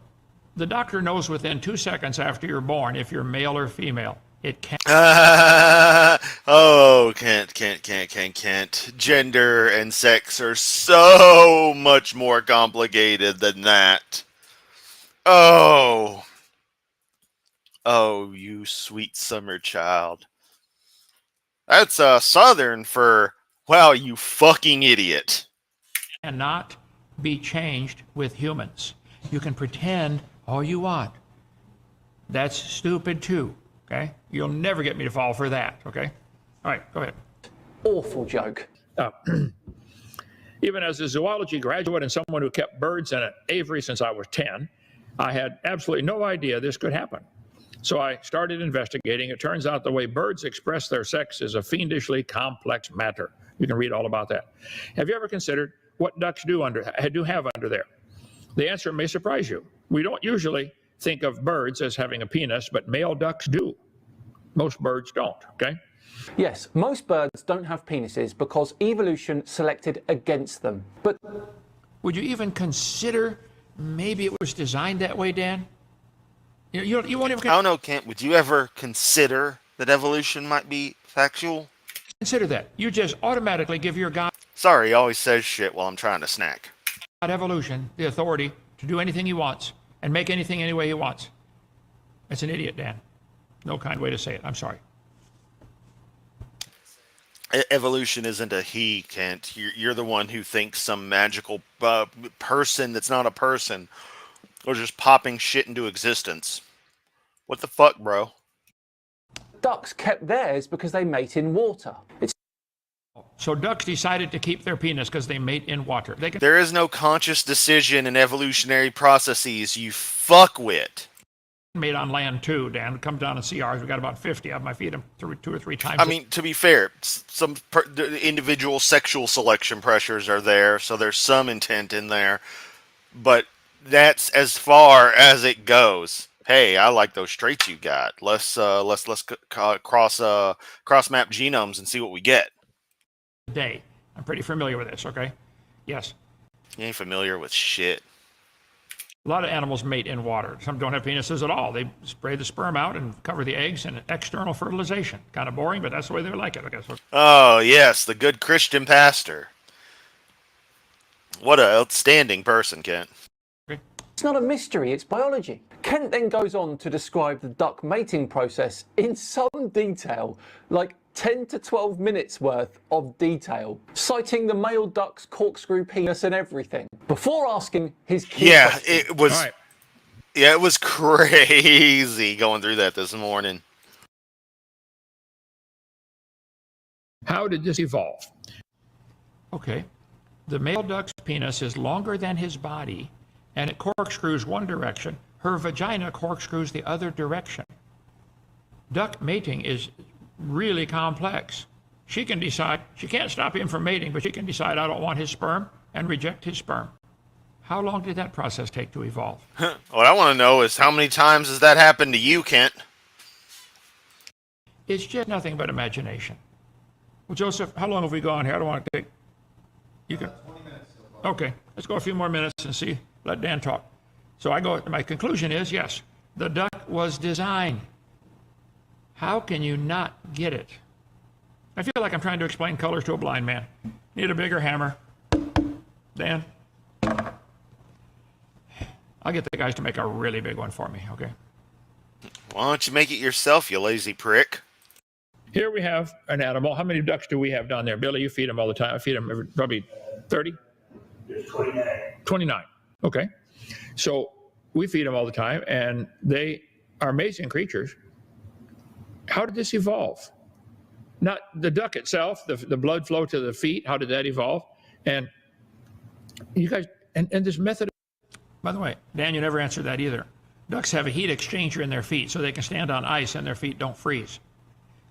the doctor knows within 2 seconds after you're born if you're male or female. It can't. Oh, Kent. Gender and sex are so much more complicated than that. Oh, you sweet summer child. That's Southern for, wow, you fucking idiot. Cannot be changed with humans. You can pretend all you want. That's stupid too, okay? You'll never get me to fall for that, okay? All right, go ahead. Awful joke. Even as a zoology graduate and someone who kept birds in an aviary since I was 10, I had absolutely no idea this could happen. So I started investigating. It turns out the way birds express their sex is a fiendishly complex matter. You can read all about that. Have you ever considered what ducks do have under there? The answer may surprise you. We don't usually think of birds as having a penis, but male ducks do. Most birds don't, okay? Yes, most birds don't have penises because evolution selected against them. But Would you even consider maybe it was designed that way, Dan? You won't even I don't know, Kent. Would you ever consider that evolution might be factual? Consider that. You just automatically give your God Sorry, he always says shit while I'm trying to snack. evolution the authority to do anything he wants and make anything any way he wants. That's an idiot, Dan. No kind way to say it. I'm sorry. Evolution isn't a he, Kent. You're the one who thinks some magical person that's not a person or just popping shit into existence. What the fuck, bro? Ducks kept theirs because they mate in water. It's So ducks decided to keep their penis because they mate in water. They can There is no conscious decision in evolutionary processes, you fuckwit. mate on land too, Dan. Come down and see ours. We got about 50 of them. I feed them 2 or 3 times. I mean, to be fair, some individual sexual selection pressures are there, so there's some intent in there, but that's as far as it goes. Hey, I like those traits you got. Let's cross map genomes and see what we get. a day. I'm pretty familiar with this, okay? Yes. You ain't familiar with shit. A lot of animals mate in water. Some don't have penises at all. They spray the sperm out and cover the eggs in external fertilization. Kind of boring, but that's the way they like it, I guess. Oh, yes, the good Christian pastor. What an outstanding person, Kent. not a mystery, it's biology. Kent then goes on to describe the duck mating process in some detail, like 10 to 12 minutes worth of detail, citing the male duck's corkscrew penis and everything, before asking his key question. It was. All right. Yeah, it was crazy going through that this morning. How did this evolve? Okay. The male duck's penis is longer than his body, and it corkscrews one direction. Her vagina corkscrews the other direction. Duck mating is really complex. She can decide, she can't stop him from mating, but she can decide, I don't want his sperm, and reject his sperm. How long did that process take to evolve? What I want to know is how many times has that happened to you, Kent? It's just nothing but imagination. Well, Joseph, how long have we gone here? I don't want to take... You can... 20 minutes so far. Okay, let's go a few more minutes and see. Let Dan talk. So my conclusion is, yes, the duck was designed. How can you not get it? I feel like I'm trying to explain colors to a blind man. Need a bigger hammer. Dan? I'll get the guys to make a really big one for me, okay? Why don't you make it yourself, you lazy prick? Here we have an animal. How many ducks do we have down there? Billy, you feed them all the time. I feed them probably 30? There's 29. 29. Okay. So we feed them all the time, and they are amazing creatures. How did this evolve? Not the duck itself, the blood flow to the feet. How did that evolve? And you guys, and this method. By the way, Dan, you never answered that either. Ducks have a heat exchanger in their feet, so they can stand on ice and their feet don't freeze.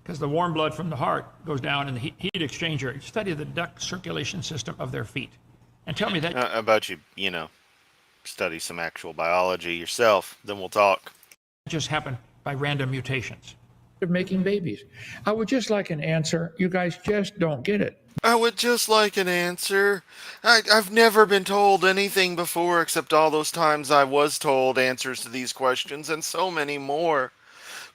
Because the warm blood from the heart goes down in the heat exchanger. Study the duck circulation system of their feet. And tell me that... How about you, study some actual biology yourself, then we'll talk. just happened by random mutations. Of making babies. I would just like an answer. You guys just don't get it. I would just like an answer. I've never been told anything before except all those times I was told answers to these questions and so many more.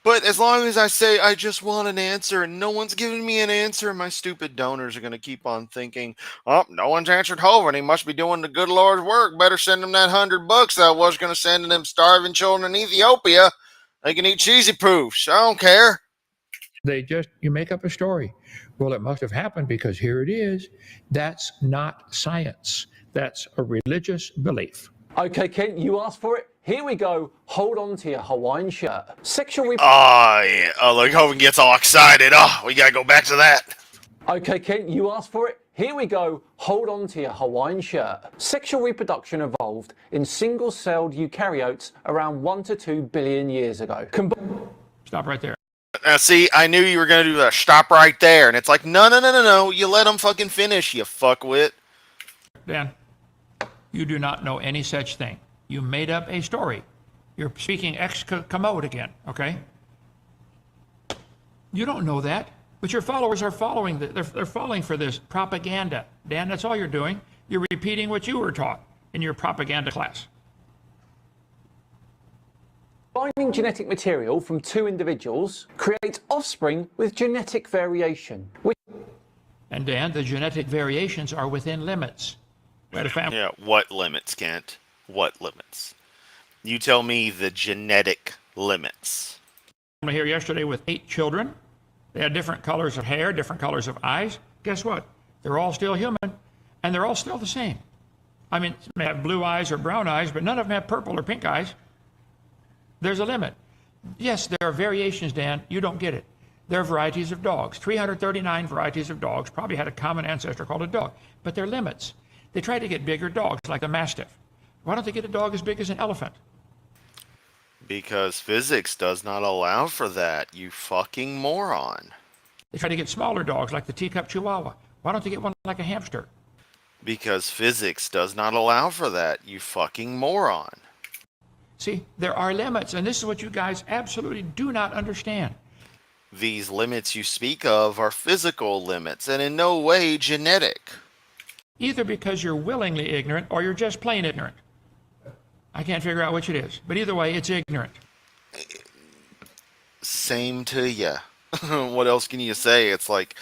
But as long as I say I just want an answer and no one's giving me an answer, my stupid donors are going to keep on thinking, oh, no one's answered Hovind. He must be doing the good Lord's work. Better send him that $100 that I was going to send to them starving children in Ethiopia. They can eat cheesy poofs. I don't care. You make up a story. Well, it must have happened because here it is. That's not science. That's a religious belief. Okay, Kent, you asked for it. Here we go. Hold on to your Hawaiian shirt. Sexual Oh, yeah. Oh, look, Hovind gets all excited. Oh, we got to go back to that. Okay, Kent, you asked for it. Here we go. Hold on to your Hawaiian shirt. Sexual reproduction evolved in single-celled eukaryotes around 1 to 2 billion years ago. Stop right there. Now, see, I knew you were going to do that. Stop right there. And it's like, no. You let them fucking finish, you fuckwit. Dan, you do not know any such thing. You made up a story. You're speaking ex commode again, okay? You don't know that, but your followers are following. They're falling for this propaganda. Dan, that's all you're doing. You're repeating what you were taught in your propaganda class. Combining genetic material from two individuals creates offspring with genetic variation, which And Dan, the genetic variations are within limits. We had a family. Yeah, what limits, Kent? What limits? You tell me the genetic limits. Here yesterday with 8 children. They had different colors of hair, different colors of eyes. Guess what? They're all still human, and they're all still the same. I mean, they have blue eyes or brown eyes, but none of them have purple or pink eyes. There's a limit. Yes, there are variations, Dan. You don't get it. There are varieties of dogs. 339 varieties of dogs probably had a common ancestor called a dog, but they're limits. They try to get bigger dogs, like a mastiff. Why don't they get a dog as big as an elephant? Because physics does not allow for that, you fucking moron. They try to get smaller dogs, like the teacup chihuahua. Why don't they get one like a hamster? Because physics does not allow for that, you fucking moron. See, there are limits, and this is what you guys absolutely do not understand. These limits you speak of are physical limits, and in no way genetic. Either because you're willingly ignorant, or you're just plain ignorant. I can't figure out which it is, but either way, it's ignorant. Same to ya. What else can you say? It's like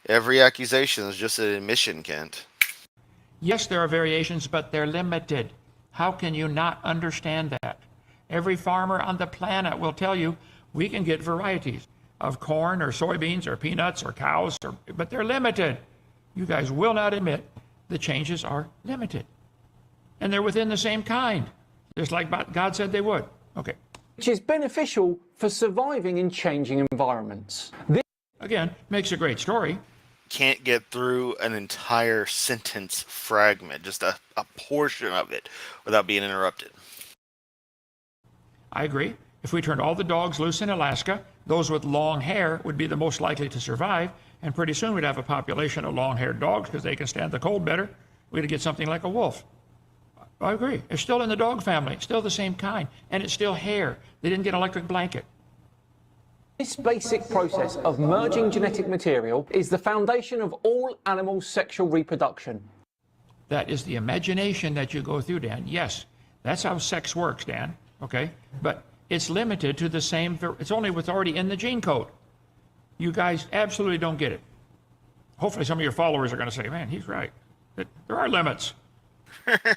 every accusation is just an admission, Kent. Yes, there are variations, but they're limited. How can you not understand that? Every farmer on the planet will tell you we can get varieties of corn or soybeans or peanuts or cows, but they're limited. You guys will not admit the changes are limited. And they're within the same kind, just like God said they would. Okay. Which is beneficial for surviving in changing environments. This Again, makes a great story. Can't get through an entire sentence fragment, just a portion of it, without being interrupted. I agree. If we turned all the dogs loose in Alaska, those with long hair would be the most likely to survive, and pretty soon we'd have a population of long-haired dogs because they can stand the cold better. We'd get something like a wolf. I agree. It's still in the dog family. It's still the same kind, and it's still hair. They didn't get an electric blanket. This basic process of merging genetic material is the foundation of all animal sexual reproduction. That is the imagination that you go through, Dan. Yes, that's how sex works, Dan. Okay? But it's limited to the same, it's only what's already in the gene code. You guys absolutely don't get it. Hopefully some of your followers are going to say, man, he's right. There are limits.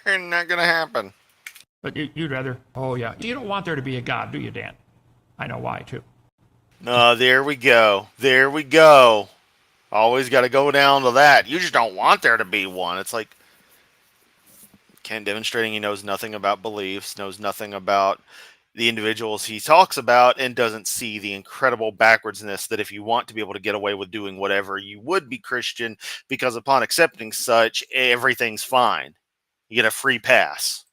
Not gonna happen. But you'd rather, oh yeah. You don't want there to be a God, do you, Dan? I know why, too. There we go. There we go. Always got to go down to that. You just don't want there to be one. It's like Ken demonstrating he knows nothing about beliefs, knows nothing about the individuals he talks about, and doesn't see the incredible backwardsness that if you want to be able to get away with doing whatever, you would be Christian, because upon accepting such, everything's fine. You get a free pass.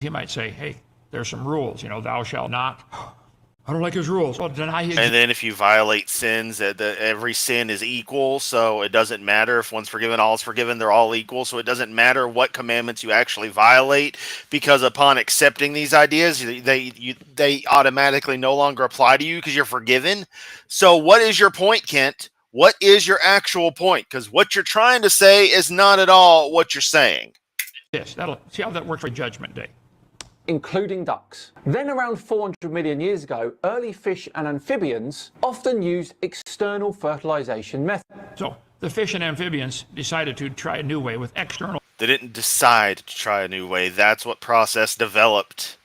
He might say, hey, there's some rules, thou shalt not. I don't like his rules. Well, deny his. And then if you violate sins, every sin is equal, so it doesn't matter if one's forgiven, all is forgiven, they're all equal, so it doesn't matter what commandments you actually violate, because upon accepting these ideas, they automatically no longer apply to you because you're forgiven. So what is your point, Kent? What is your actual point? Because what you're trying to say is not at all what you're saying. Yes, see how that works for Judgment Day. Including ducks. Then around 400 million years ago, early fish and amphibians often used external fertilization methods. So the fish and amphibians decided to try a new way with external. They didn't decide to try a new way. That's what process developed.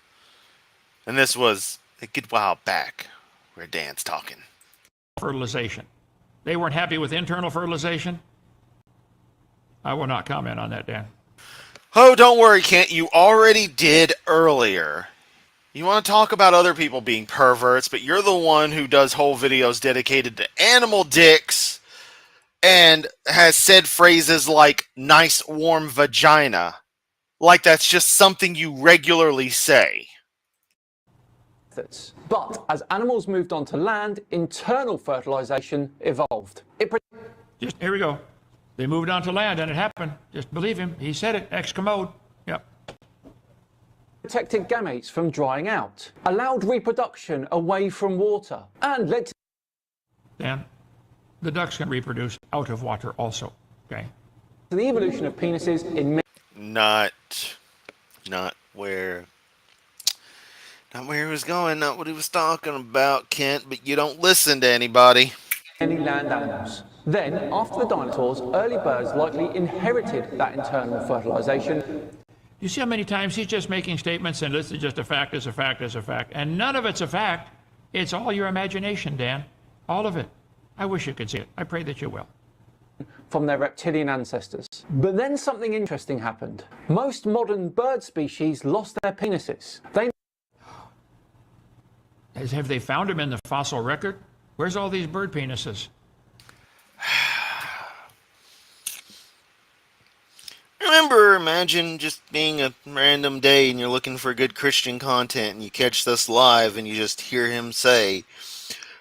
And this was a good while back where Dan's talking. Fertilization. They weren't happy with internal fertilization. I will not comment on that, Dan. Oh, don't worry, Kent. You already did earlier. You want to talk about other people being perverts, but you're the one who does whole videos dedicated to animal dicks and has said phrases like nice warm vagina. Like that's just something you regularly say. But as animals moved on to land, internal fertilization evolved. Just here we go. They moved on to land, and it happened. Just believe him. He said it. Ex commode. Yep. Protected gametes from drying out, allowed reproduction away from water, and led to... Dan, the ducks can reproduce out of water also. Okay. the evolution of penises in... Not where he was going, not what he was talking about, Kent, but you don't listen to anybody. Many land animals. Then, after the dinosaurs, early birds likely inherited that internal fertilization. You see how many times he's just making statements and this is just a fact, is a fact, is a fact. And none of it's a fact. It's all your imagination, Dan. All of it. I wish you could see it. I pray that you will. From their reptilian ancestors. But then something interesting happened. Most modern bird species lost their penises. Have they found them in the fossil record? Where's all these bird penises? Imagine just being a random day and you're looking for good Christian content and you catch this live and you just hear him say,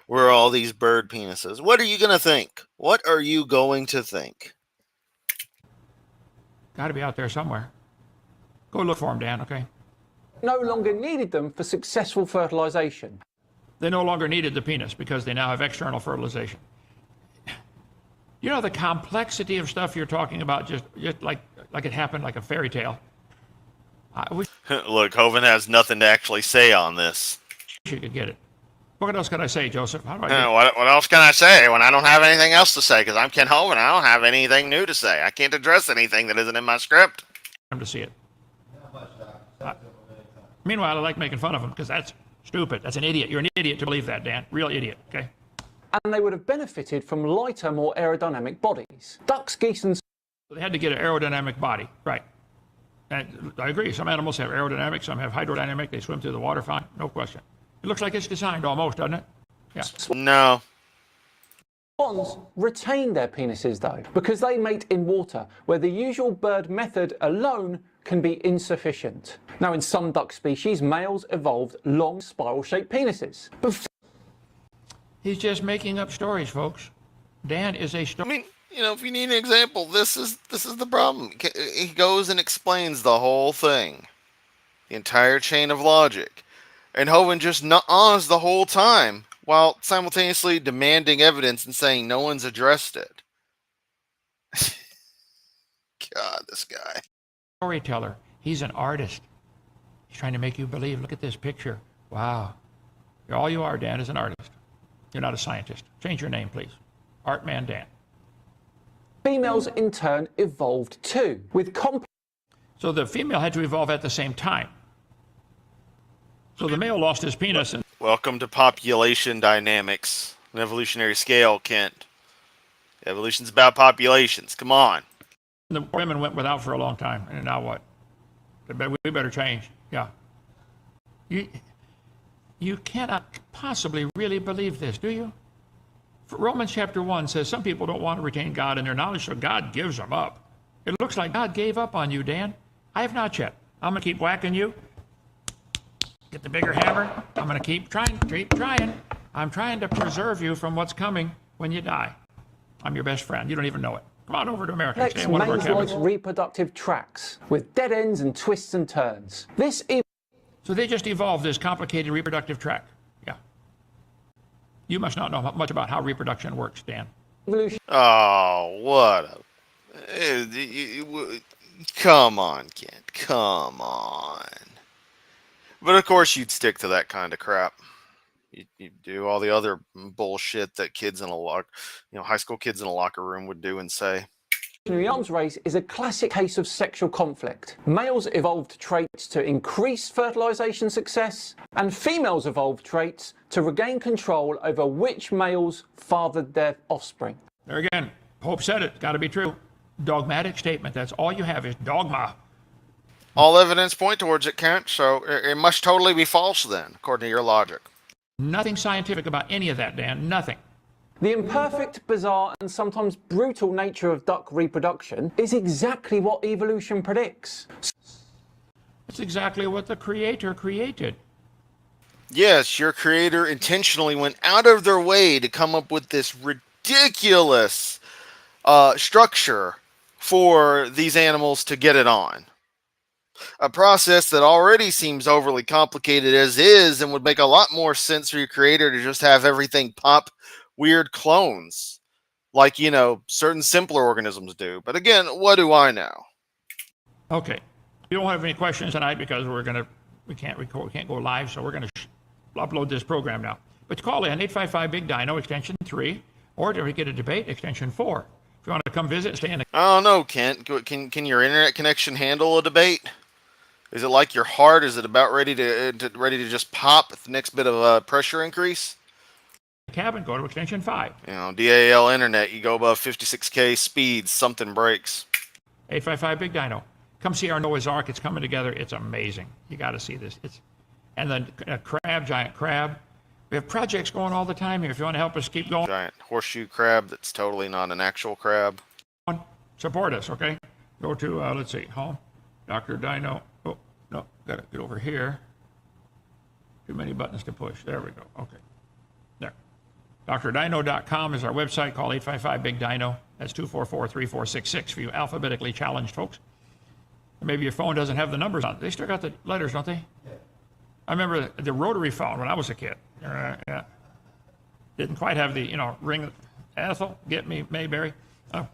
where are all these bird penises? What are you going to think? What are you going to think? Got to be out there somewhere. Go look for them, Dan, okay? No longer needed them for successful fertilization. They no longer needed the penis because they now have external fertilization. You know the complexity of stuff you're talking about, just like it happened, like a fairy tale. Look, Hovind has nothing to actually say on this. You could get it. What else can I say, Joseph? How do I get what else can I say when I don't have anything else to say? Because I'm Ken Hovind, I don't have anything new to say. I can't address anything that isn't in my script. time to see it? Not much, Doc. Meanwhile, I like making fun of him because that's stupid. That's an idiot. You're an idiot to believe that, Dan. Real idiot, okay? And they would have benefited from lighter, more aerodynamic bodies. Ducks, geese, and So they had to get an aerodynamic body, right? And I agree. Some animals have aerodynamic, some have hydrodynamic. They swim through the water fine, no question. It looks like it's designed almost, doesn't it? Yeah. No. swans retain their penises, though, because they mate in water, where the usual bird method alone can be insufficient. Now, in some duck species, males evolved long, spiral-shaped penises. But He's just making up stories, folks. Dan is a I story. mean, you know, if you need an example, this is the problem. He goes and explains the whole thing, the entire chain of logic, and Hovind just nuh-ahs the whole time while simultaneously demanding evidence and saying no one's addressed it. God, this guy. Storyteller. He's an artist. He's trying to make you believe. Look at this picture. Wow. All you are, Dan, is an artist. You're not a scientist. Change your name, please. Artman Dan. females, in turn, evolved too, with complex So the female had to evolve at the same time. So the male lost his penis, and Welcome to population dynamics, an evolutionary scale, Kent. Evolution's about populations. Come on. the women went without for a long time. And now what? We better change. Yeah. You cannot possibly really believe this, do you? Romans chapter 1 says some people don't want to retain God in their knowledge, so God gives them up. It looks like God gave up on you, Dan. I have not yet. I'm going to keep whacking you. Get the bigger hammer. I'm going to keep trying. I'm trying to preserve you from what's coming when you die. I'm your best friend. You don't even know it. Come on over to America. Stay males in one of our cabins. like reproductive tracts, with dead ends and twists and turns. This So they just evolved this complicated reproductive tract. Yeah. You must not know much about how reproduction works, Dan. evolution Oh, what come on, Kent. Come on. But of course you'd stick to that kind of crap. You'd do all the other bullshit that kids in high school kids in a locker room would do and say. The arms race is a classic case of sexual conflict. Males evolved traits to increase fertilization success, and females evolved traits to regain control over which males fathered their offspring. There again, Pope said it. Got to be true. Dogmatic statement. That's all you have is dogma. All evidence point towards it, Kent, so it must totally be false then, according to your logic. Nothing scientific about any of that, Dan. Nothing. The imperfect, bizarre, and sometimes brutal nature of duck reproduction is exactly what evolution predicts. It's exactly what the Creator created. Yes, your creator intentionally went out of their way to come up with this ridiculous structure for these animals to get it on. A process that already seems overly complicated as is, and would make a lot more sense for your creator to just have everything pop weird clones like, certain simpler organisms do. But again, what do I know? Okay. We don't have any questions tonight because we can't go live, so we're going to upload this program now. But call in 855 Big Dino extension 3. Or to get a debate, extension 4. If you want to come visit and stay in the I don't know, Kent. Can your internet connection handle a debate? Is it like your heart? Is it about ready to just pop at the next bit of pressure increase? cabin, go to extension 5. You know, DAL internet. You go above 56K speeds, something breaks. 855 Big Dino. Come see our Noah's Ark. It's coming together. It's amazing. You got to see this. And then giant crab. We have projects going all the time here. If you want to help us keep going, Giant horseshoe crab that's totally not an actual crab. support us, okay? Go to, let's see, home, Dr. Dino. Oh, no, got to get over here. Too many buttons to push. There we go. Okay. There. DrDino.com is our website. Call 855-BIG-DINO. That's 244-3466 for you alphabetically challenged folks. Maybe your phone doesn't have the numbers on it. They still got the letters, don't they? Yeah. I remember the rotary phone when I was a kid. Yeah. Didn't quite have the, ring. Ethel, get me, Mayberry. Oh,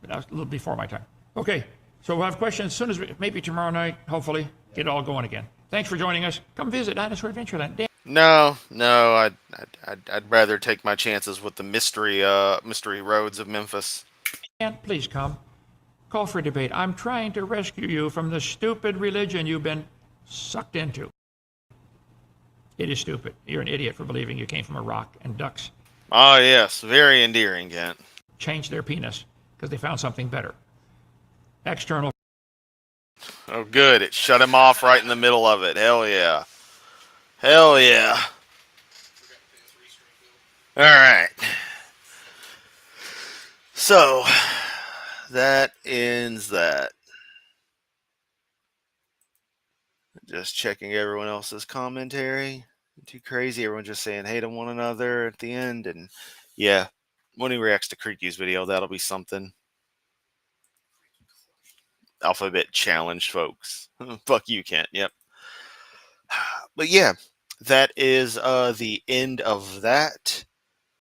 but that was a little before my time. Okay, so we'll have questions as soon as maybe tomorrow night, hopefully, get it all going again. Thanks for joining us. Come visit Dinosaur Adventureland. Dan. No, I'd rather take my chances with the mystery roads of Memphis. Dan, please come. Call for a debate. I'm trying to rescue you from the stupid religion you've been sucked into. It is stupid. You're an idiot for believing you came from a rock and ducks Oh, yes. Very endearing, Kent. changed their penis because they found something better. External. Oh, good. It shut him off right in the middle of it. Hell yeah. Hell yeah. All right. So, that ends that. Just checking everyone else's commentary. Too crazy. Everyone just saying hey to one another at the end. And yeah, when he reacts to Creaky's video, that'll be something. Alphabet challenged, folks. Fuck you, Kent. Yep. But yeah, that is the end of that.